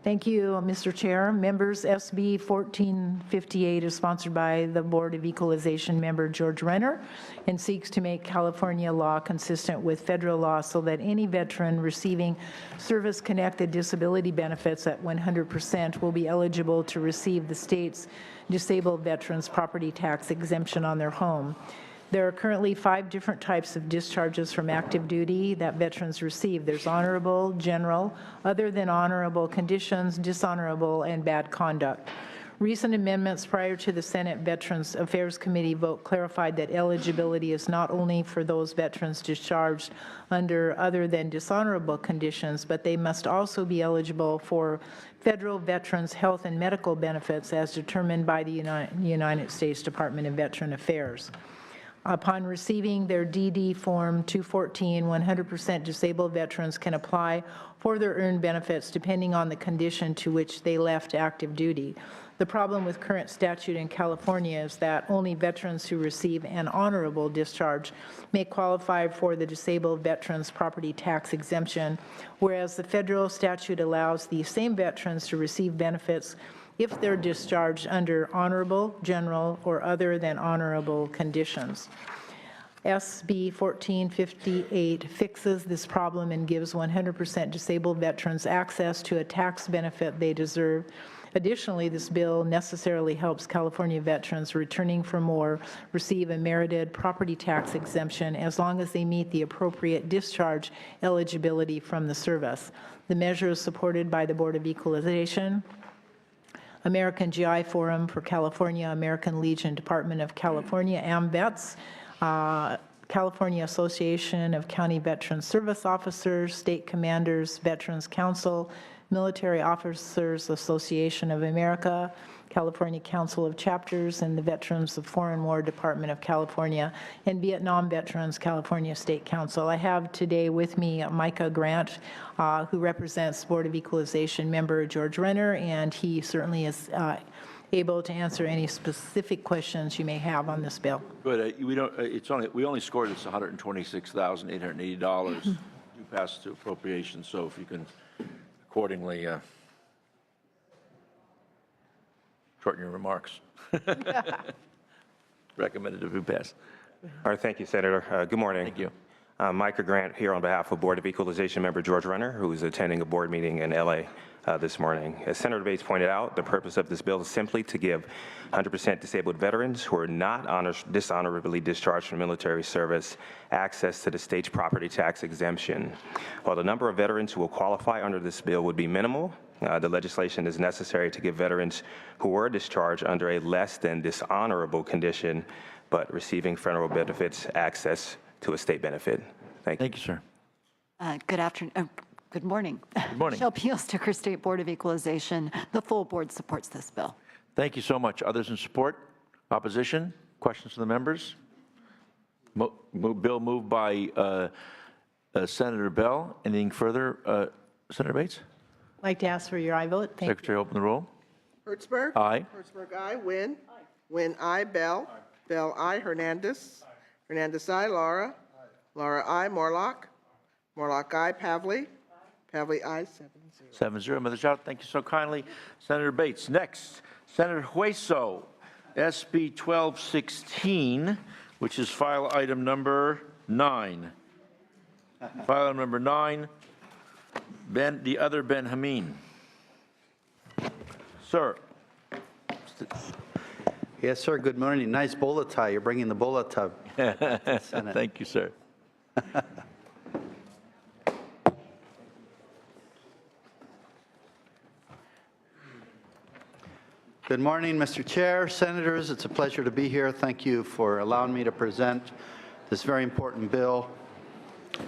Thank you, Mr. Chair. Members, SB 1458 is sponsored by the Board of Equalization member George Renner and seeks to make California law consistent with federal law so that any veteran receiving service-connected disability benefits at 100% will be eligible to receive the state's disabled veterans property tax exemption on their home. There are currently 5 different types of discharges from active duty that veterans receive. There's honorable, general, other than honorable conditions, dishonorable, and bad conduct. Recent amendments prior to the Senate Veterans Affairs Committee vote clarified that eligibility is not only for those veterans discharged under other than dishonorable conditions, but they must also be eligible for federal veterans health and medical benefits as determined by the United States Department of Veteran Affairs. Upon receiving their DD Form 214, 100% disabled veterans can apply for their earned benefits depending on the condition to which they left active duty. The problem with current statute in California is that only veterans who receive an honorable discharge may qualify for the disabled veterans property tax exemption, whereas the federal statute allows the same veterans to receive benefits if they're discharged under honorable, general, or other than honorable conditions. SB 1458 fixes this problem and gives 100% disabled veterans access to a tax benefit they deserve. Additionally, this bill necessarily helps California veterans returning from war receive a merited property tax exemption as long as they meet the appropriate discharge eligibility from the service. The measure is supported by the Board of Equalization, American GI Forum for California, American Legion Department of California, AMVETS, California Association of County Veteran Service Officers, State Commanders, Veterans Council, Military Officers Association of America, California Council of Chapters, and the Veterans of Foreign War Department of California, and Vietnam Veterans California State Council. I have today with me Micah Grant, who represents Board of Equalization member George Renner, and he certainly is able to answer any specific questions you may have on this bill. Good. We only scored this $126,880 to pass to appropriation. So if you can accordingly shorten your remarks. Recommended to pass. All right, thank you, Senator. Good morning. Thank you. Micah Grant here on behalf of Board of Equalization member George Renner, who is attending a board meeting in LA this morning. As Senator Bates pointed out, the purpose of this bill is simply to give 100% disabled veterans who are not dishonorably discharged from military service access to the state's property tax exemption. While the number of veterans who will qualify under this bill would be minimal, the legislation is necessary to give veterans who were discharged under a less than dishonorable condition but receiving federal benefits access to a state benefit. Thank you. Thank you, sir. Good afternoon. Good morning. Good morning. Michelle Peel, Sticker State Board of Equalization. The full board supports this bill. Thank you so much. Others in support? Opposition? Questions from the members? Bill moved by Senator Bell. Anything further? Senator Bates? I'd like to ask for your aye vote. Thank Secretary, open the roll. Hertzberg? Aye. Hertzberg, aye. Wynn? Wynn, aye. Bell? Bell, aye. Hernandez? Hernandez, aye. Laura? Laura, aye. Morlock? Morlock, aye. Pavley? Pavley, aye. 7-0. 7-0. Mother Child, thank you so kindly. Senator Bates. Next, Senator Hueso, SB 1216, which is file item number 9. File item number 9, the other Ben Hameen. Sir. Yes, sir. Good morning. Nice bola tie. You're bringing the bola tie. Thank you, sir. Good morning, Mr. Chair, Senators. It's a pleasure to be here. Thank you for allowing me to present this very important bill.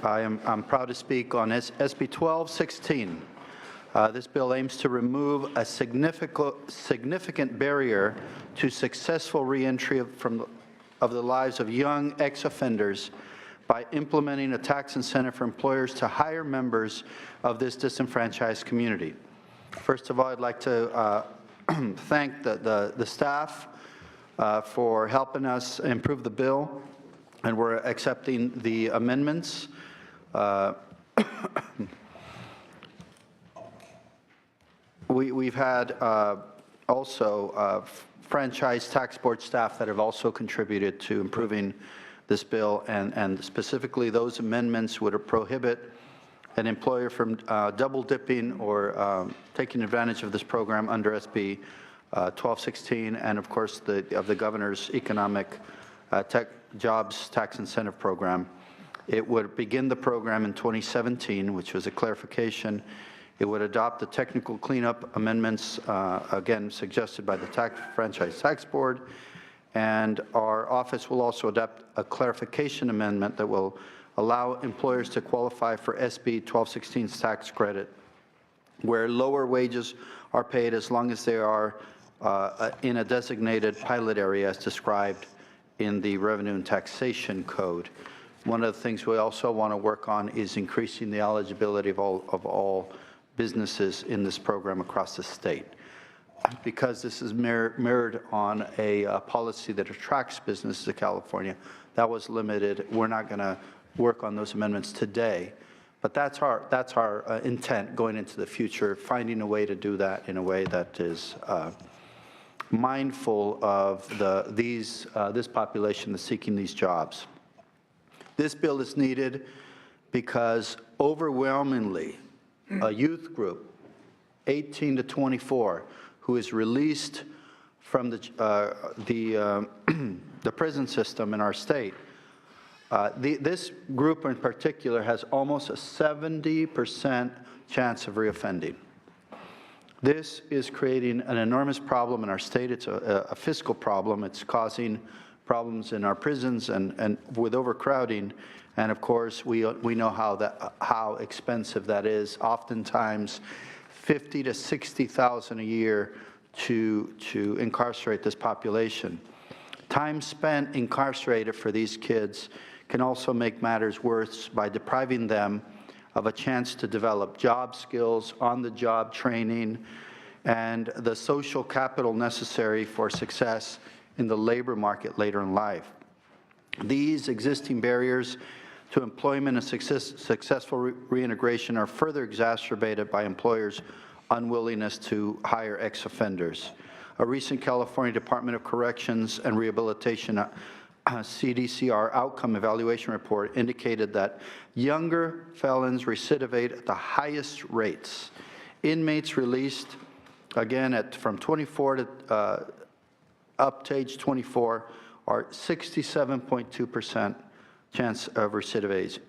I'm proud to speak on SB 1216. This bill aims to remove a significant barrier to successful reentry of the lives of young ex-offenders by implementing a tax incentive for employers to hire members of this disenfranchised community. First of all, I'd like to thank the staff for helping us improve the bill, and we're accepting the amendments. we've had also franchise tax board staff that have also contributed to improving this bill, and specifically those amendments would prohibit an employer from double dipping or taking advantage of this program under SB 1216, and of course of the governor's economic jobs tax incentive program. It would begin the program in 2017, which was a clarification. It would adopt the technical cleanup amendments, again, suggested by the franchise tax board. And our office will also adopt a clarification amendment that will allow employers to qualify for SB 1216's tax credit, where lower wages are paid as long as they are in a designated pilot area as described in the Revenue and Taxation Code. One of the things we also want to work on is increasing the eligibility of all businesses in this program across the state. Because this is mirrored on a policy that attracts businesses to California, that was limited. We're not going to work on those amendments today, but that's our intent going into the future, finding a way to do that in a way that is mindful of this population that's seeking these jobs. This bill is needed because overwhelmingly a youth group, 18 to 24, who is released from the prison system in our state, this group in particular has almost a 70% chance of reoffending. This is creating an enormous problem in our state. It's a fiscal problem. It's causing problems in our prisons and with overcrowding. And of course, we know how expensive that is. Oftentimes, $50,000 to $60,000 a year to incarcerate this population. Time spent incarcerated for these kids can also make matters worse by depriving them of a chance to develop job skills, on-the-job training, and the social capital necessary for success in the labor market later in life. These existing barriers to employment and successful reintegration are further exacerbated by employers' unwillingness to hire ex-offenders. A recent California Department of Corrections and Rehabilitation CDCR outcome evaluation report indicated that younger felons recidivate at the highest rates. Inmates released, again, from 24 to up to age 24 are 67.2% chance of recidivation,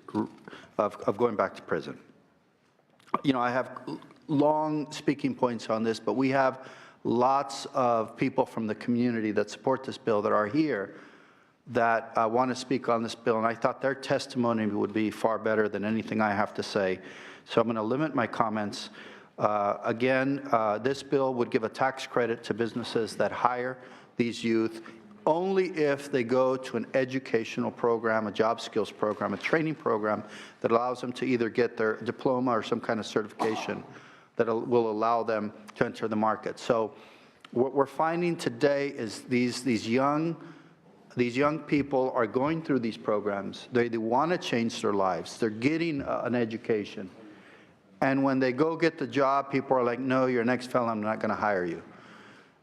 of going back to prison. You know, I have long speaking points on this, but we have lots of people from the community that support this bill that are here that want to speak on this bill, and I thought their testimony would be far better than anything I have to say. So I'm going to limit my comments. This bill would give a tax credit to businesses that hire these youth only if they go to an educational program, a job skills program, a training program that allows them to either get their diploma or some kind of certification that will allow them to enter the market. So what we're finding today is these young people are going through these programs. They want to change their lives. They're getting an education. And when they go get the job, people are like, no, you're an ex-felon, I'm not going to hire you.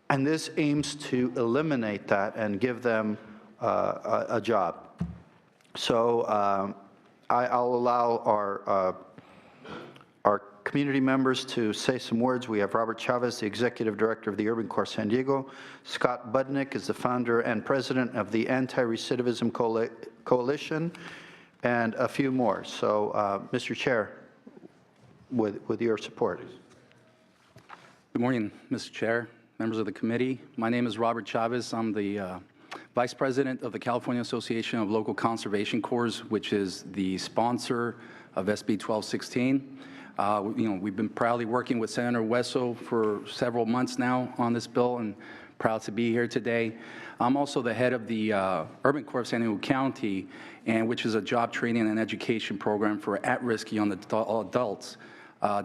And this aims to eliminate that and give them a job. So I'll allow our community members to say some words. We have Robert Chavez, the Executive Director of the Urban Corps San Diego. Scott Budnick is the founder and president of the Anti-Recidivism Coalition, and a few more. So, Mr. Chair, with your support. Good morning, Mr. Chair, members of the committee. My name is Robert Chavez. I'm the Vice President of the California Association of Local Conservation Corps, which is the sponsor of SB 1216. We've been proudly working with Senator Hueso for several months now on this bill, and proud to be here today. I'm also the head of the Urban Corps of San Diego County, which is a job training and education program for at-risk young adults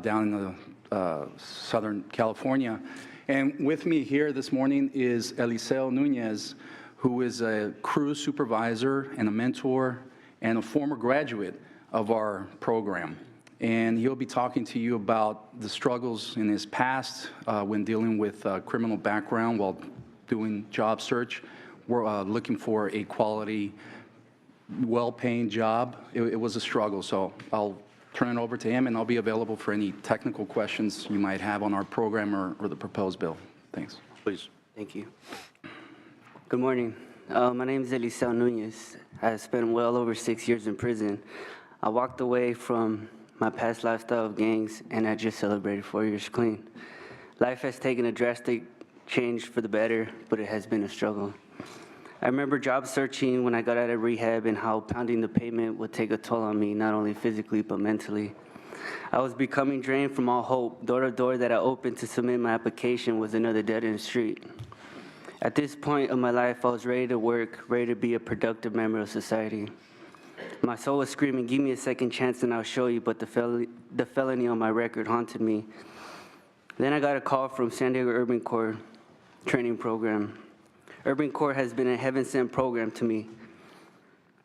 down in the Southern California. And with me here this morning is Eliseo Nunez, who is a crew supervisor and a mentor and a former graduate of our program. and he'll be talking to you about the struggles in his past when dealing with criminal background while doing job search. We're looking for a quality, well-paying job. It was a struggle, so I'll turn it over to him, and I'll be available for any technical questions you might have on our program or the proposed bill. Thanks. Please. Thank you. Good morning. My name is Eliseo Nunez. I spent well over 6 years in prison. I walked away from my past lifestyle of gangs, and I just celebrated 4 years clean. Life has taken a drastic change for the better, but it has been a struggle. I remember job searching when I got out of rehab and how pounding the pavement would take a toll on me, not only physically, but mentally. I was becoming drained from all hope. Door to door that I opened to submit my application was another dead-end street. At this point of my life, I was ready to work, ready to be a productive member of society. My soul was screaming, give me a second chance and I'll show you, but the felony on my record haunted me. Then I got a call from San Diego Urban Corps training program. Urban Corps has been a heaven-sent program to me.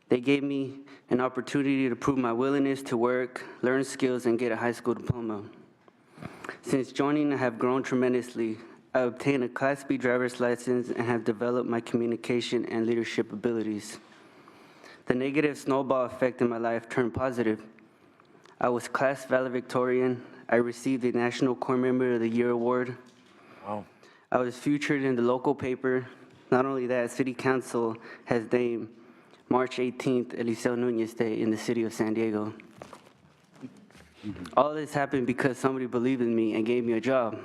They gave me an opportunity to prove my willingness to work, learn skills, and get a high school diploma. Since joining, I have grown tremendously. I obtained a Class B driver's license and have developed my communication and leadership abilities. The negative snowball effect in my life turned positive. I was class valedictorian. I received the National Corps Member of the Year award. Wow. I was featured in the local paper. Not only that, City Council has named March 18th Eliseo Nunez Day in the city of San Diego. All this happened because somebody believed in me and gave me a job.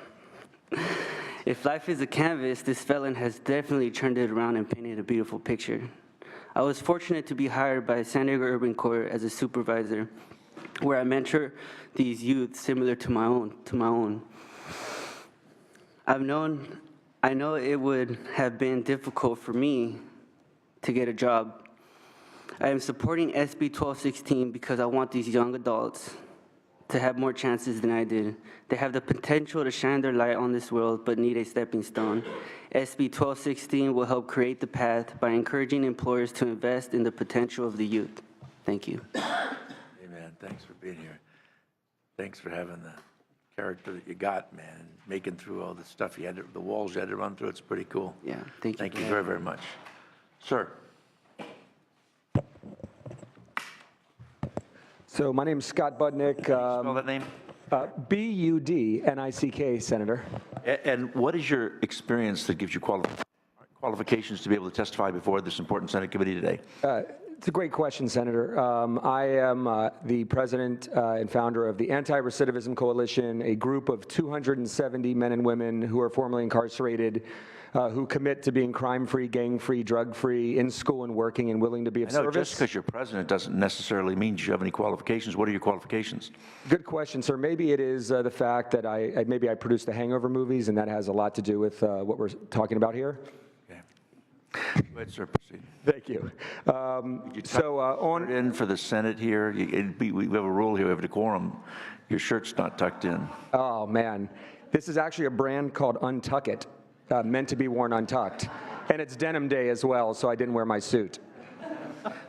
If life is a canvas, this felon has definitely turned it around and painted a beautiful picture. I was fortunate to be hired by San Diego Urban Corps as a supervisor, where I mentor these youth similar to my own. I know it would have been difficult for me to get a job. I am supporting SB 1216 because I want these young adults to have more chances than I did. They have the potential to shine their light on this world, but need a stepping stone. SB 1216 will help create the path by encouraging employers to invest in the potential of the youth. Thank you. Hey, man, thanks for being here. Thanks for having the character that you got, man, and making through all the stuff you had to, the walls you had to run through. It's pretty cool. Yeah, thank you. Thank you very, very much. Sir. So my name's Scott Budnick. Spell that name? B-U-D-N-I-C-K, Senator. And what is your experience that gives you qualifications to be able to testify before this important Senate committee today? It's a great question, Senator. I am the president and founder of the Anti-Recidivism Coalition, a group of 270 men and women who are formerly incarcerated, who commit to being crime-free, gang-free, drug-free, in school and working and willing to be of I know, service. just because you're president doesn't necessarily mean you have any qualifications. What are your qualifications? Good question, sir. Maybe it is the fact that maybe I produced the Hangover movies, and that has a lot to do with what we're talking about here. Okay. Go ahead, sir, proceed. Thank you. On in for the Senate here, we have a rule here, we have a decorum. Your shirt's not tucked in. Oh, man. This is actually a brand called Untuck It, meant to be worn untucked. And it's denim day as well, so I didn't wear my suit.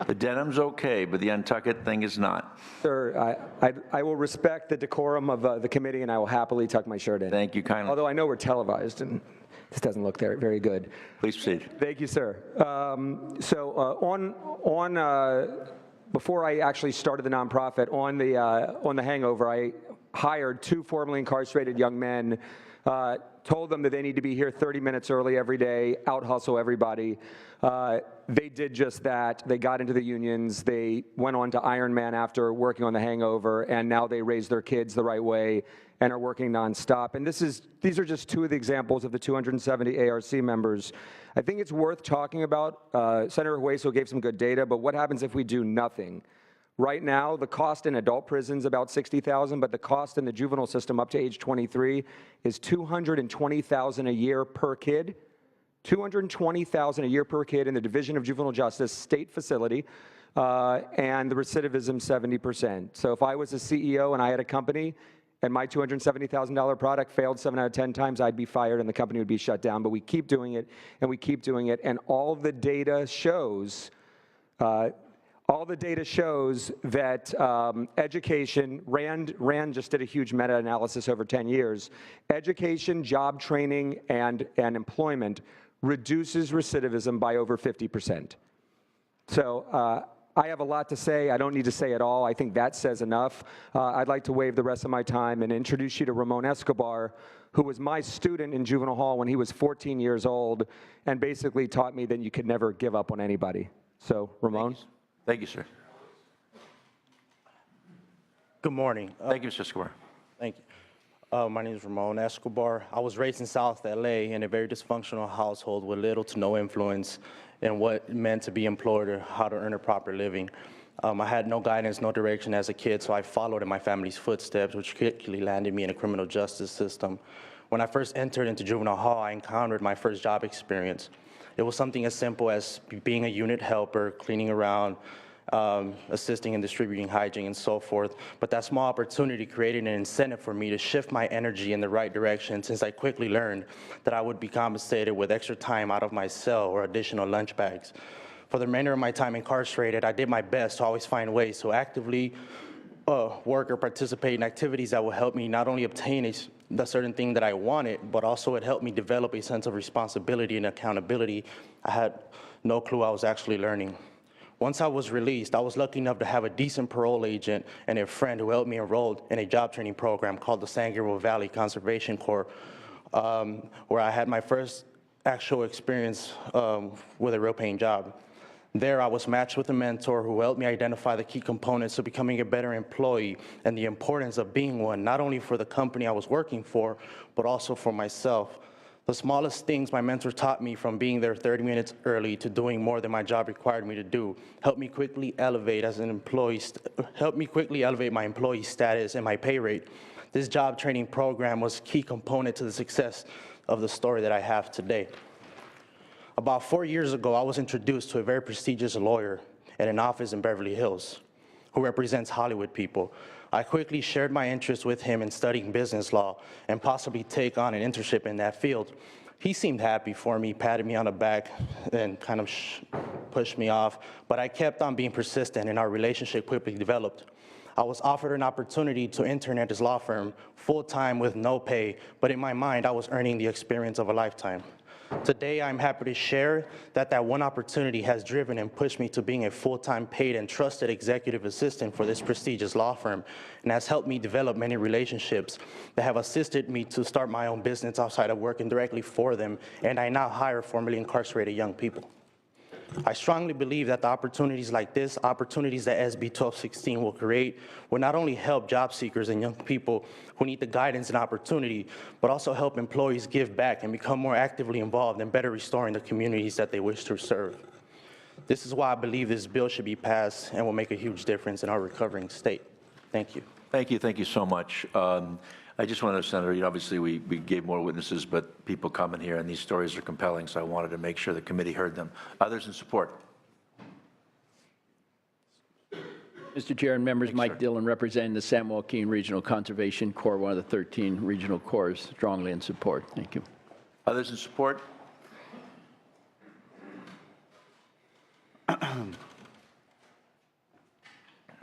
The denim's okay, but the Untuck It thing is not. Sir, I will respect the decorum of the committee, and I will happily tuck my shirt in. Thank you kindly. Although I know we're televised, and this doesn't look very good. Please proceed. Thank you, sir. Before I actually started the nonprofit, on the Hangover, I hired 2 formerly incarcerated young men, told them that they need to be here 30 minutes early every day, out-hustle everybody. They did just that. They got into the unions. They went on to Ironman after working on the Hangover, and now they raise their kids the right way and are working nonstop. And these are just 2 of the examples of the 270 ARC members. I think it's worth talking about. Senator Hueso gave some good data, but what happens if we do nothing? Right now, the cost in adult prisons about $60,000, but the cost in the juvenile system up to age 23 is $220,000 a year per kid. $220,000 a year per kid in the Division of Juvenile Justice state facility, and the recidivism 70%. So if I was a CEO and I had a company and my $270,000 product failed 7 out of 10 times, I'd be fired and the company would be shut down. But we keep doing it, and we keep doing it, and all the data shows all the data shows that education, Rand just did a huge meta-analysis over 10 years, education, job training, and employment reduces recidivism by over 50%. So I have a lot to say. I don't need to say it all. I think that says enough. I'd like to waive the rest of my time and introduce you to Ramon Escobar, who was my student in juvenile hall when he was 14 years old and basically taught me that you could never give up on anybody. So, Ramon. Thank you, sir. Good morning. Thank you, Mr. Escobar. Thank you. My name is Ramon Escobar. I was raised in South LA in a very dysfunctional household with little to no influence in what it meant to be employed or how to earn a proper living. I had no guidance, no direction as a kid, so I followed in my family's footsteps, which quickly landed me in a criminal justice system. When I first entered into juvenile hall, I encountered my first job experience. It was something as simple as being a unit helper, cleaning around, assisting in distributing hygiene and so forth. But that small opportunity created an incentive for me to shift my energy in the right direction, since I quickly learned that I would be compensated with extra time out of my cell or additional lunch bags. For the remainder of my time incarcerated, I did my best to always find ways to actively work or participate in activities that will help me not only obtain the certain thing that I wanted, but also it helped me develop a sense of responsibility and accountability I had no clue I was actually learning. Once I was released, I was lucky enough to have a decent parole agent and a friend who helped me enroll in a job training program called the San Gabriel Valley Conservation Corps, where I had my first actual experience with a real paying job. There, I was matched with a mentor who helped me identify the key components of becoming a better employee and the importance of being one, not only for the company I was working for, but also for myself. The smallest things my mentor taught me, from being there 30 minutes early to doing more than my job required me to do, helped me quickly elevate as an employee, helped me quickly elevate my employee status and my pay rate. This job training program was a key component to the success of the story that I have today. About 4 years ago, I was introduced to a very prestigious lawyer at an office in Beverly Hills who represents Hollywood people. I quickly shared my interest with him in studying business law and possibly take on an internship in that field. He seemed happy for me, patted me on the back, and kind of pushed me off, but I kept on being persistent, and our relationship quickly developed. I was offered an opportunity to intern at his law firm full-time with no pay, but in my mind, I was earning the experience of a lifetime. Today, I'm happy to share that that one opportunity has driven and pushed me to being a full-time paid and trusted executive assistant for this prestigious law firm, and has helped me develop many relationships that have assisted me to start my own business outside of working directly for them, and I now hire formerly incarcerated young people. I strongly believe that the opportunities like this, opportunities that SB 1216 will create, will not only help job seekers and young people who need the guidance and opportunity, but also help employees give back and become more actively involved in better restoring the communities that they wish to serve. This is why I believe this bill should be passed and will make a huge difference in our recovering state. Thank you. Thank you so much. I just want to know, Senator, obviously we gave more witnesses, but people come in here and these stories are compelling, so I wanted to make sure the committee heard them. Others in support? Mr. Chair and members, Mike Dillon representing the San Joaquin Regional Conservation Corps, one of the 13 regional corps, strongly in support. Thank you. Others in support?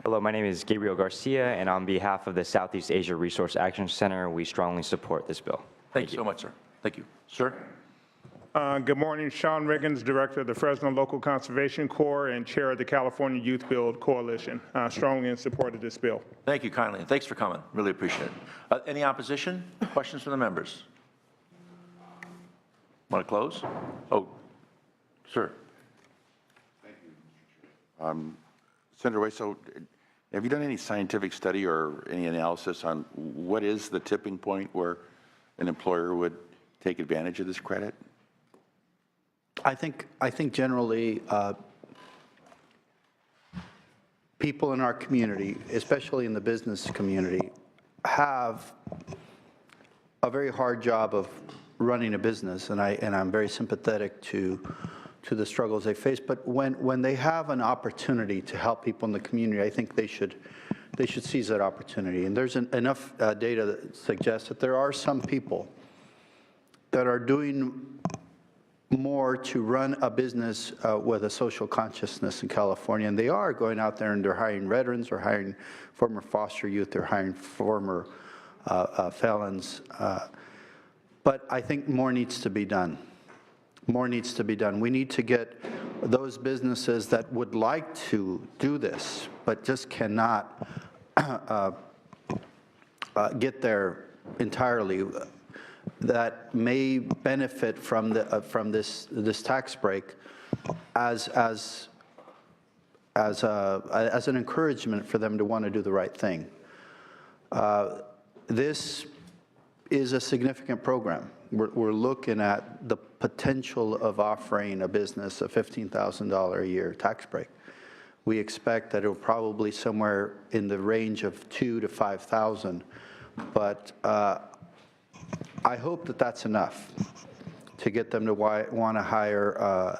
Hello, my name is Gabriel Garcia, and on behalf of the Southeast Asia Resource Action Center, we strongly support this bill. Thank you so much, sir. Thank you. Sir? Good morning. Sean Riggins, Director of the Fresno Local Conservation Corps and Chair of the California Youth Build Coalition. Strongly in support of this bill. Thank you kindly, and thanks for coming. Really appreciate it. Any opposition? Questions from the members? Want to close? Oh, sir. Thank you. Senator Hueso, have you done any scientific study or any analysis on what is the tipping point where an employer would take advantage of this credit? I think generally people in our community, especially in the business community, have a very hard job of running a business, and I'm very sympathetic to the struggles they face. But when they have an opportunity to help people in the community, I think they should seize that opportunity. And there's enough data that suggests that there are some people that are doing more to run a business with a social consciousness in California. And they are going out there and they're hiring veterans, they're hiring former foster youth, they're hiring former felons. But I think more needs to be done. More needs to be done. We need to get those businesses that would like to do this, but just cannot get there entirely, that may benefit from this tax break as an encouragement for them to want to do the right thing. This is a significant program. We're looking at the potential of offering a business a $15,000 a year tax break. We expect that it'll probably somewhere in the range of $2,000 to $5,000, but I hope that that's enough to get them to want to hire,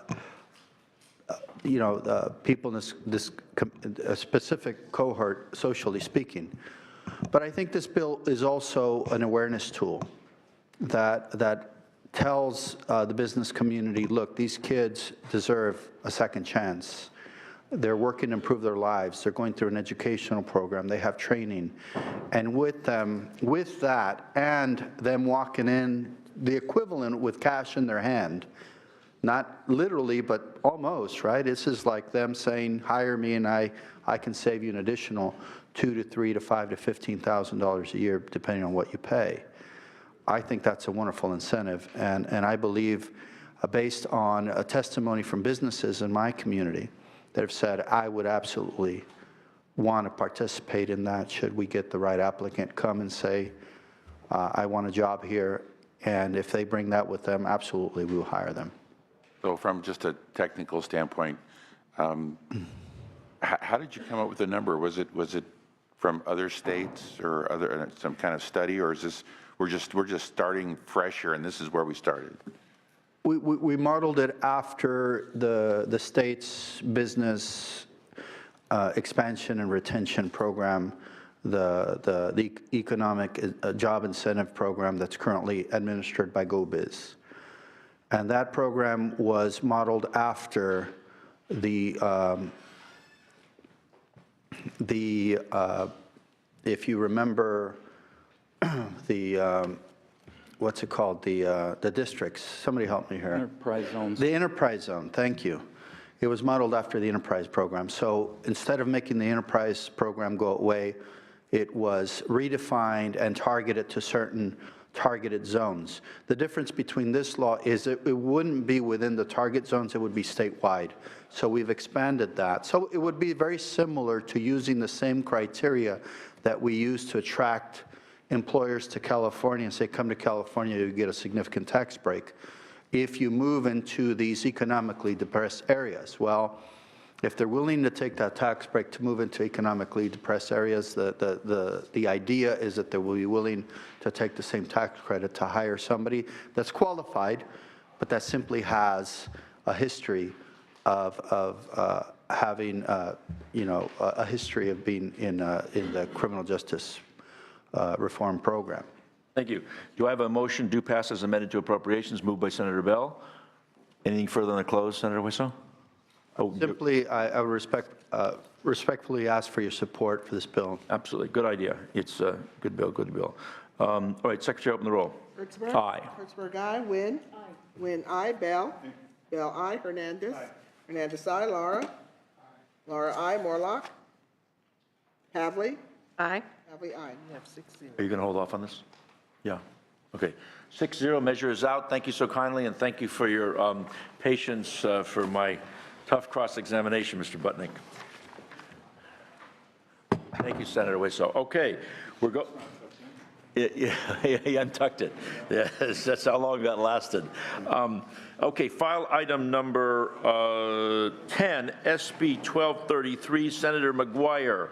people in this a specific cohort, socially speaking. But I think this bill is also an awareness tool that tells the business community, look, these kids deserve a second chance. They're working to improve their lives. They're going through an educational program. They have training. And with that, and them walking in the equivalent with cash in their hand, not literally, but almost, right? This is like them saying, hire me and I can save you an additional $2,000 to $3,000 to $5,000 to $15,000 a year, depending on what you pay. I think that's a wonderful incentive. And I believe, based on a testimony from businesses in my community, that have said, I would absolutely want to participate in that should we get the right applicant come and say, I want a job here. And if they bring that with them, absolutely, we will hire them. So from just a technical standpoint, how did you come up with the number? Was it from other states or some kind of study, or is this we're just starting fresh here and this is where we started? We modeled it after the state's business expansion and retention program, the economic job incentive program that's currently administered by GoBiz. And that program was modeled after if you remember, what's it called? The districts. Somebody help me here. Enterprise zones. The enterprise zone, thank you. It was modeled after the enterprise program. So instead of making the enterprise program go away, it was redefined and targeted to certain targeted zones. The difference between this law is it wouldn't be within the target zones, it would be statewide. So we've expanded that. So it would be very similar to using the same criteria that we use to attract employers to California and say, come to California, you get a significant tax break. If you move into these economically depressed areas, well, if they're willing to take that tax break to move into economically depressed areas, the idea is that they will be willing to take the same tax credit to hire somebody that's qualified, but that simply has a history of having, a history of being in the criminal justice reform program. Thank you. Do I have a motion do pass as amended to appropriations moved by Senator Bell? Anything further on the close, Senator Hueso? Simply, I would respectfully ask for your support for this bill. Absolutely. Good idea. It's a good bill, good bill. All right, Secretary, open the roll. Hertzberg? Aye. Hertzberg, aye. Wynn? Aye. Wynn, aye. Bell? Bell, aye. Hernandez? Aye. Hernandez, aye. Lara? Lara, aye. Morlock? Pavley? Aye. Pavley, aye. You have 6-0. Are you going to hold off on this? Yeah. Okay. 6-0, measure is out. Thank you so kindly, and thank you for your patience for my tough cross-examination, Mr. Butnick. Thank you, Senator Hueso. Okay, we're he untucked it. Yes, that's how long that lasted. Okay, file item number 10, SB 1233, Senator McGuire.